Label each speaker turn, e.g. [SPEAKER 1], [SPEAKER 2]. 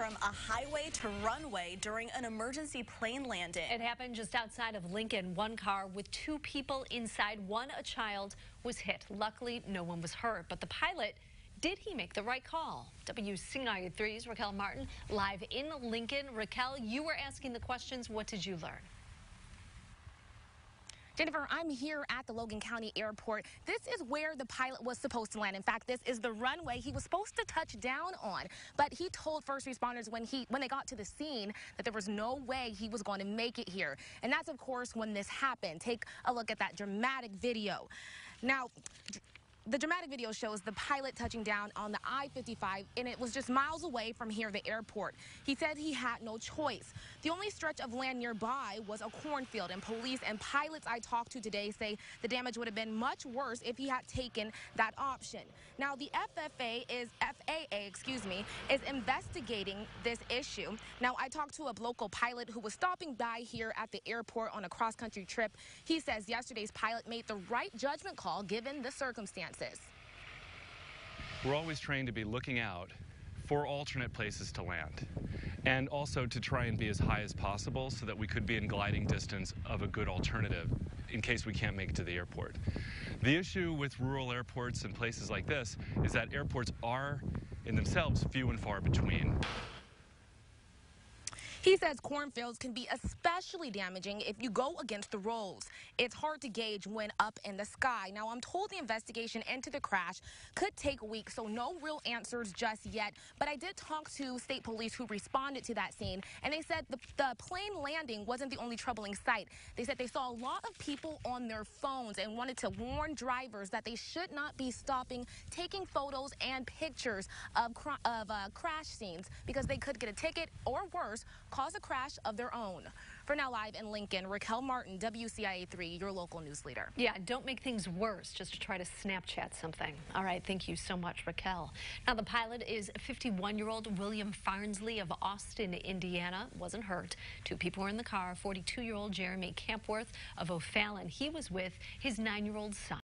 [SPEAKER 1] From a highway to runway during an emergency plane landing.
[SPEAKER 2] It happened just outside of Lincoln. One car with two people inside, a child, was hit. Luckily, no one was hurt, but the pilot, did he make the right call? WC93's Raquel Martin live in Lincoln. Raquel, you were asking the questions. What did you learn?
[SPEAKER 3] Jennifer, I'm here at the Logan County Airport. This is where the pilot was supposed to land. In fact, this is the runway he was supposed to touch down on. But he told first responders when they got to the scene that there was no way he was going to make it here. And that's, of course, when this happened. Take a look at that dramatic video. Now, the dramatic video shows the pilot touching down on the I-55, and it was just miles away from here, the airport. He said he had no choice. The only stretch of land nearby was a cornfield, and police and pilots I talked to today say the damage would have been much worse if he had taken that option. Now, the FAA is investigating this issue. Now, I talked to a local pilot who was stopping by here at the airport on a cross-country trip. He says yesterday's pilot made the right judgment call given the circumstances.
[SPEAKER 4] We're always trained to be looking out for alternate places to land, and also to try and be as high as possible so that we could be in gliding distance of a good alternative in case we can't make it to the airport. The issue with rural airports and places like this is that airports are in themselves few and far between.
[SPEAKER 3] He says cornfields can be especially damaging if you go against the rolls. It's hard to gauge when up in the sky. Now, I'm told the investigation into the crash could take weeks, so no real answers just yet. But I did talk to state police who responded to that scene, and they said the plane landing wasn't the only troubling sight. They said they saw a lot of people on their phones and wanted to warn drivers that they should not be stopping, taking photos and pictures of crash scenes because they could get a ticket or worse, cause a crash of their own. For now, live in Lincoln, Raquel Martin, WCIA3, your local news leader.
[SPEAKER 2] Yeah, don't make things worse just to try to Snapchat something. All right, thank you so much, Raquel. Now, the pilot is 51-year-old William Farnsley of Austin, Indiana. Wasn't hurt. Two people were in the car. 42-year-old Jeremy Campworth of O'Fallon. He was with his 9-year-old son.